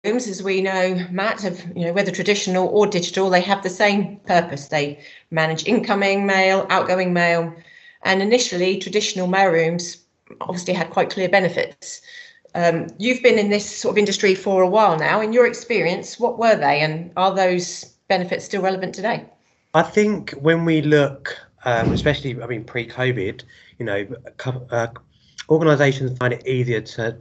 as we know, Matt, have, whether traditional or digital, they have the same purpose. They manage incoming mail, outgoing mail, and initially traditional mailrooms obviously had quite clear benefits. You've been in this sort of industry for a while now. In your experience, what were they, and are those benefits still relevant today? I think when we look, especially, pre-COVID, organisations find it easier to,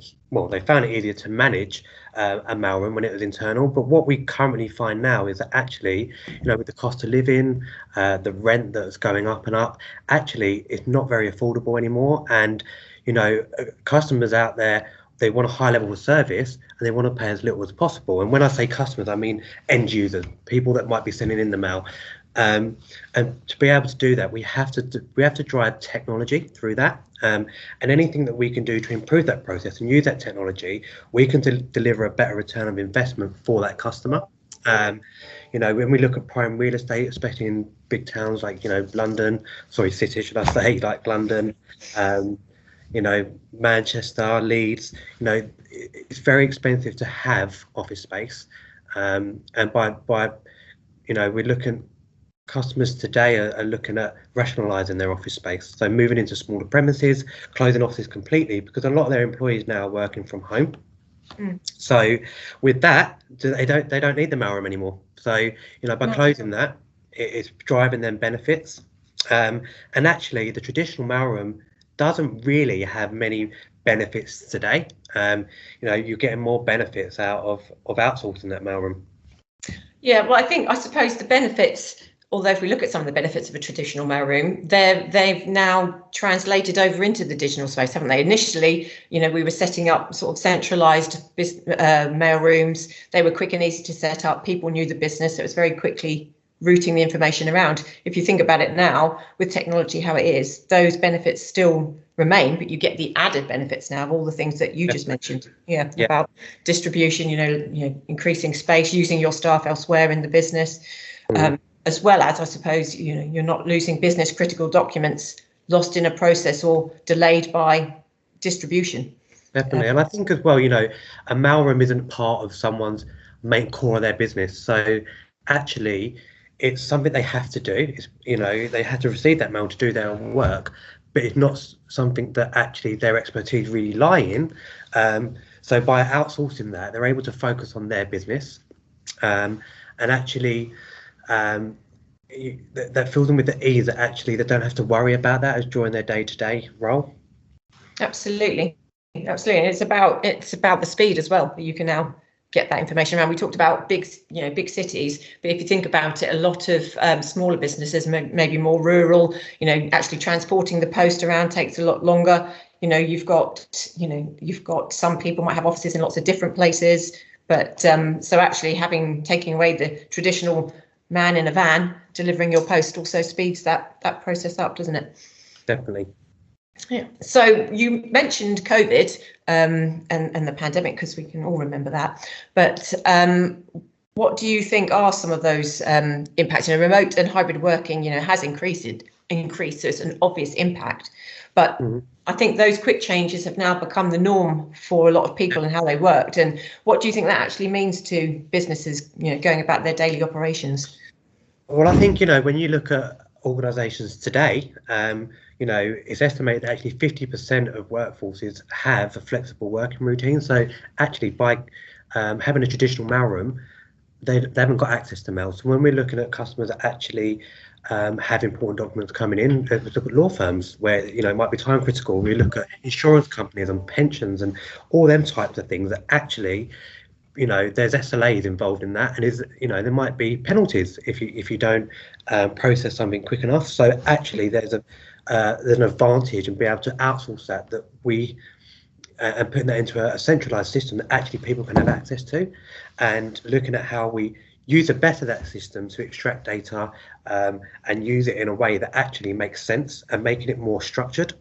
they found it easier to manage a mailroom when it was internal. But what we currently find now is that actually, with the cost of living, the rent that's going up and up, actually, it's not very affordable anymore. And, customers out there, they want a high level of service and they want to pay as little as possible. And when I say customers, I mean end users, people that might be sending in the mail. And to be able to do that, we have to drive technology through that, and anything that we can do to improve that process and use that technology, we can deliver a better return of investment for that customer. When we look at prime real estate, especially in big towns like cities, should I say, like London, Manchester, Leeds, it's very expensive to have office space, and by we're looking. Customers today are looking at rationalising their office space, so moving into smaller premises, closing offices completely, because a lot of their employees now are working from home. So with that, they don't need the mailroom anymore. So by closing that, it's driving them benefits. And actually, the traditional mailroom doesn't really have many benefits today. You're getting more benefits out of outsourcing that mailroom. Yeah, well, I suppose the benefits, although if we look at some of the benefits of a traditional mailroom, they've now translated over into the digital space, haven't they? Initially, we were setting up sort of centralised mailrooms. They were quick and easy to set up. People knew the business. So it was very quickly routing the information around. If you think about it now, with technology how it is, those benefits still remain, but you get the added benefits now of all the things that you just mentioned. Yeah. About distribution, increasing space, using your staff elsewhere in the business. As well as, I suppose, you're not losing business critical documents lost in a process or delayed by distribution. Definitely. And I think as well, a mailroom isn't part of someone's main core of their business. So actually, it's something they have to do. It's, they have to receive that mail to do their work, but it's not something that actually their expertise really lie in. So by outsourcing that, they're able to focus on their business, and actually, that fills them with the ease that actually they don't have to worry about that as during their day-to-day role. Absolutely. And it's about the speed as well. You can now get that information around. We talked about big cities, but if you think about it, a lot of smaller businesses, maybe more rural, actually transporting the post around takes a lot longer. You've got some people might have offices in lots of different places, but so actually taking away the traditional man in a van delivering your post also speeds that process up, doesn't it? Definitely. Yeah. So you mentioned COVID and the pandemic, because we can all remember that. But what do you think are some of those impacts? Remote and hybrid working, has increased. So it's an obvious impact. But I think those quick changes have now become the norm for a lot of people and how they worked. And what do you think that actually means to businesses, going about their daily operations? Well, I think, when you look at organisations today, it's estimated that actually 50% of workforces have a flexible working routine. So actually, by having a traditional mailroom, they haven't got access to mail. So when we're looking at customers that actually have important documents coming in, we look at law firms where it might be time critical. We look at insurance companies and pensions and all them types of things that actually, there's SLAs involved in that, and there might be penalties if you don't process something quick enough. So actually, there's an advantage in being able to outsource that we and putting that into a centralized system that actually people can have access to, and looking at how we use the better that system to extract data and use it in a way that actually makes sense and making it more structured.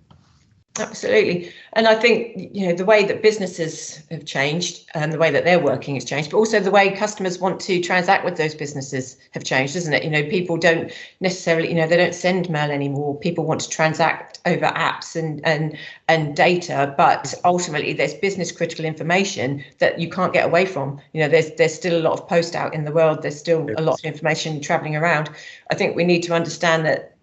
Absolutely. And I think, the way that businesses have changed and the way that they're working has changed, but also the way customers want to transact with those businesses have changed, isn't it? People don't necessarily, they don't send mail anymore. People want to transact over apps and data, but ultimately there's business critical information that you can't get away from. There's still a lot of post out in the world. There's still a lot of information traveling around. I think we need to understand that,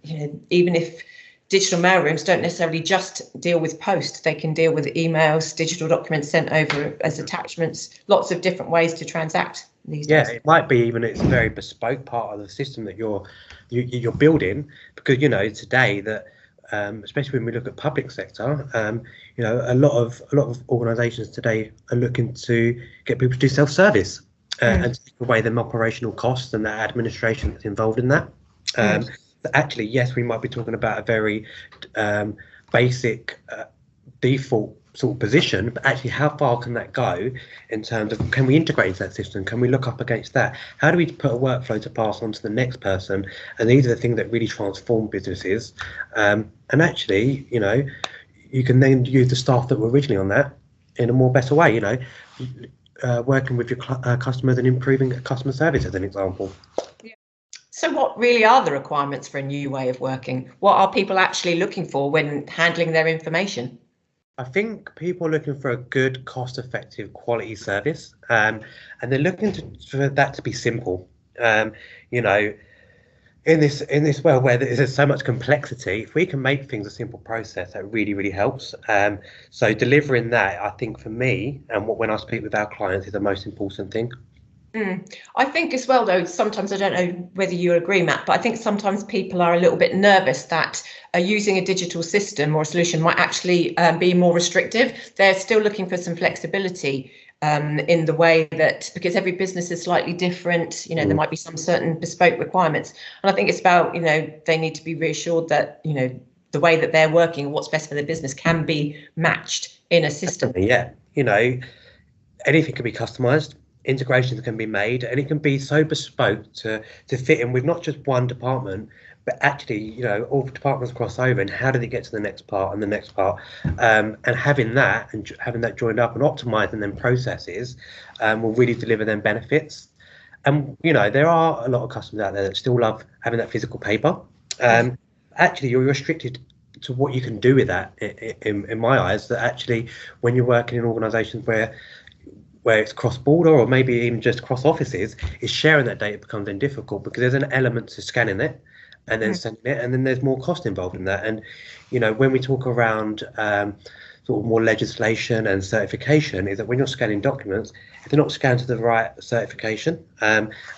even if digital mailrooms don't necessarily just deal with post. They can deal with emails, digital documents sent over as attachments, lots of different ways to transact these days. Yeah, it might be even it's a very bespoke part of the system that you're building, because today that especially when we look at public sector, a lot of organisations today are looking to get people to do self-service and take away them operational costs and that administration that's involved in that. But actually, yes, we might be talking about a very basic default sort of position, but actually how far can that go in terms of, can we integrate into that system? Can we look up against that? How do we put a workflow to pass on to the next person? And these are the things that really transform businesses. And actually, you can then use the staff that were originally on that in a more better way, working with your customers and improving customer service as an example. So what really are the requirements for a new way of working? What are people actually looking for when handling their information? I think people are looking for a good, cost-effective, quality service, and they're looking for that to be simple. In this world where there's so much complexity, if we can make things a simple process, that really, really helps. So delivering that, I think for me, and when I speak with our clients, is the most important thing. I think as well, though, sometimes I don't know whether you agree, Matt, but I think sometimes people are a little bit nervous that using a digital system or a solution might actually be more restrictive. They're still looking for some flexibility in the way that, because every business is slightly different, there might be some certain bespoke requirements. And I think it's about, they need to be reassured that, the way that they're working, what's best for their business can be matched in a system. Yeah, anything can be customized. Integrations can be made, and it can be so bespoke to fit in with not just one department, but actually, all departments cross over, and how do they get to the next part and the next part, and having that joined up and optimizing them processes will really deliver them benefits. And there are a lot of customers out there that still love having that physical paper. Actually, you're restricted to what you can do with that in my eyes. That actually, when you're working in organizations where it's cross-border or maybe even just cross offices, is sharing that data becomes then difficult, because there's an element to scanning it and then sending it, and then there's more cost involved in that. And when we talk around sort of more legislation and certification, is that when you're scanning documents, if they're not scanned to the right certification,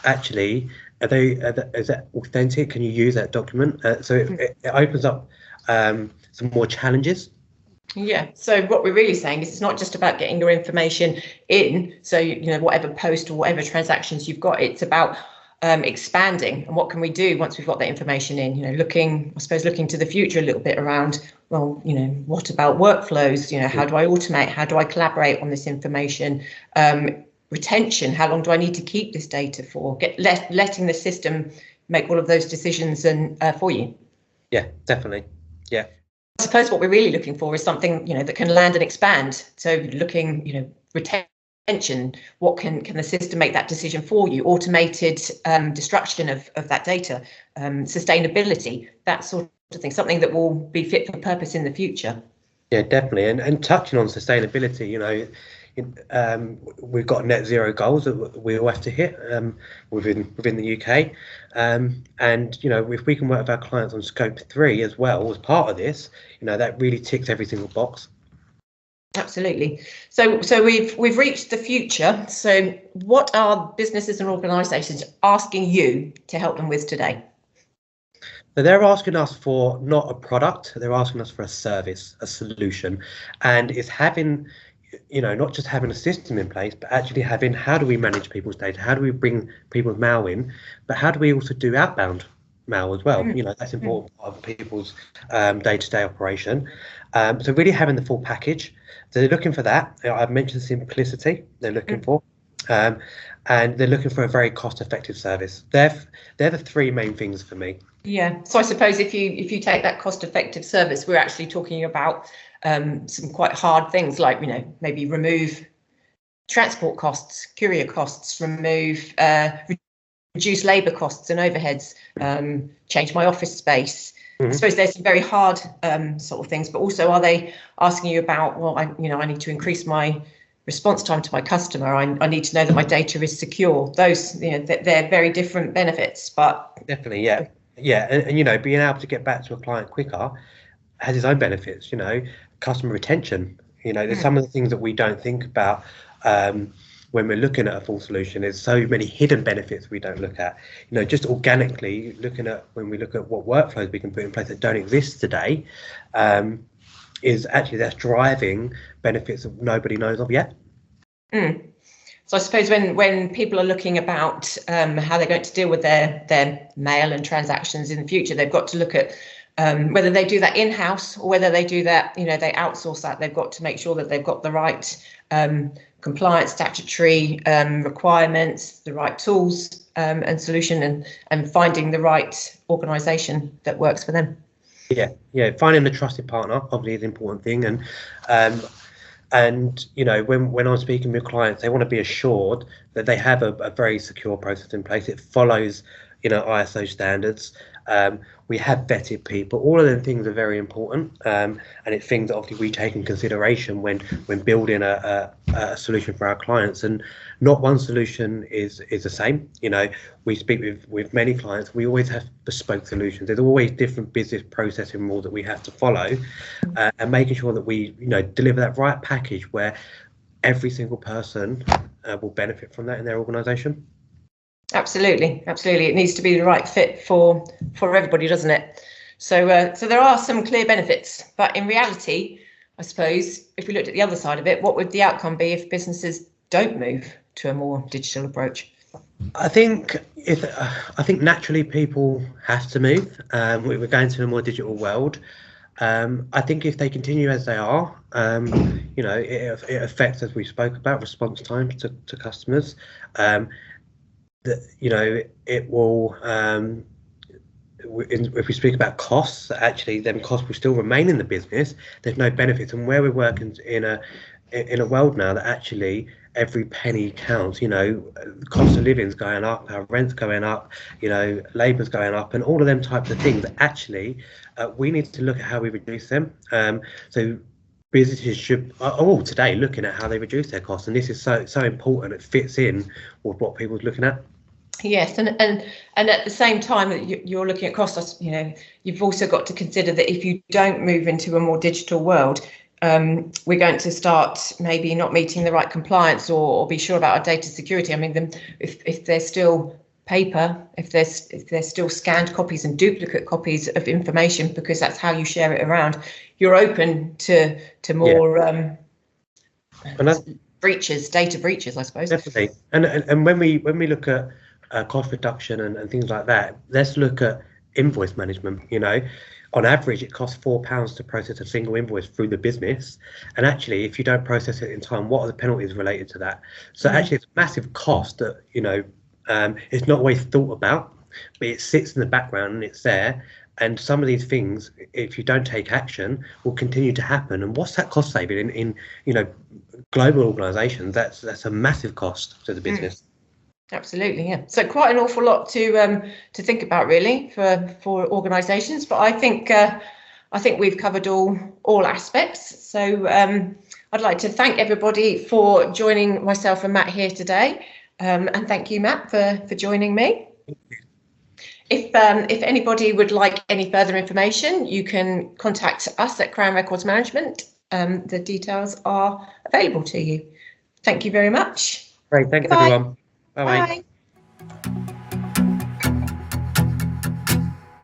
actually is that authentic? Can you use that document? So it opens up some more challenges. Yeah, so what we're really saying is it's not just about getting your information in, so whatever post or whatever transactions you've got, it's about expanding, and what can we do once we've got that information in, looking to the future a little bit around, well, what about workflows, how do I automate, how do I collaborate on this information, retention, how long do I need to keep this data for, letting the system make all of those decisions and for you. Yeah, definitely. Yeah. I suppose what we're really looking for is something, that can land and expand. So looking, retention, what can the system make that decision for you? Automated destruction of that data, sustainability, that sort of thing, something that will be fit for purpose in the future. Yeah, definitely. And touching on sustainability, we've got net zero goals that we all have to hit within the UK, and if we can work with our clients on scope 3 as well as part of this, that really ticks every single box. Absolutely. So we've reached the future. So what are businesses and organisations asking you to help them with today? So they're asking us for not a product, they're asking us for a service, a solution, and it's having, not just having a system in place, but actually having, how do we manage people's data? How do we bring people's mail in? But how do we also do outbound mail as well? That's important part of people's day-to-day operation. So really having the full package. So they're looking for that. I've mentioned simplicity they're looking for. and they're looking for a very cost-effective service. They're the three main things for me. Yeah, so I suppose if you take that cost-effective service, we're actually talking about some quite hard things like, maybe remove transport costs, courier costs, reduce labour costs and overheads, change my office space. I suppose there's some very hard sort of things, but also are they asking you about, well, I need to increase my response time to my customer. I need to know that my data is secure. Those, they're very different benefits, but definitely, yeah. And being able to get back to a client quicker has its own benefits. Customer retention. There's some of the things that we don't think about when we're looking at a full solution. There's so many hidden benefits we don't look at. Just organically when we look at what workflows we can put in place that don't exist today, that's driving benefits that nobody knows of yet. So I suppose when people are looking about how they're going to deal with their mail and transactions in the future, they've got to look at whether they do that in-house or whether they do that, they outsource that. They've got to make sure that they've got the right compliance, statutory requirements, the right tools and solution, and finding the right organisation that works for them. Yeah, finding the trusted partner obviously is an important thing, and when I'm speaking with clients, they want to be assured that they have a very secure process in place. It follows ISO standards. We have vetted people. All of them things are very important, and it's things that obviously we take in consideration when building a solution for our clients. And not one solution is the same. We speak with many clients. We always have bespoke solutions. There's always different business processing rules that we have to follow, and making sure that we deliver that right package where every single person will benefit from that in their organisation. Absolutely. It needs to be the right fit for everybody, doesn't it? So there are some clear benefits, but in reality, I suppose if we looked at the other side of it, what would the outcome be if businesses don't move to a more digital approach? I think naturally people have to move. We're going to a more digital world. I think if they continue as they are, it affects, as we spoke about, response times to customers. It will, if we speak about costs, actually then costs will still remain in the business. There's no benefits, and where we're working in a world now that actually every penny counts. Cost of living's going up, our rent's going up, labour's going up, and all of them types of things. Actually, we need to look at how we reduce them. So businesses should today looking at how they reduce their costs, and this is so important. It fits in with what people's looking at. Yes, and at the same time that you're looking at costs, you've also got to consider that if you don't move into a more digital world, we're going to start maybe not meeting the right compliance or be sure about our data security. I mean, if there's still paper, if there's still scanned copies and duplicate copies of information, because that's how you share it around, you're open to more breaches, data breaches, I suppose. Definitely. And when we look at cost reduction and things like that, let's look at invoice management. On average, it costs £4 to process a single invoice through the business, and actually, if you don't process it in time, what are the penalties related to that? So actually, it's a massive cost that it's not always thought about, but it sits in the background and it's there. And some of these things, if you don't take action, will continue to happen. And what's that cost saving in global organisations? That's a massive cost to the business. Absolutely, yeah. So quite an awful lot to think about, really, for organisations. But I think we've covered all aspects. So I'd like to thank everybody for joining myself and Matt here today, and thank you, Matt, for joining me. If anybody would like any further information, you can contact us at Crown Records Management. The details are available to you. Thank you very much. Great, thanks. Goodbye. Everyone. Bye-bye. Bye.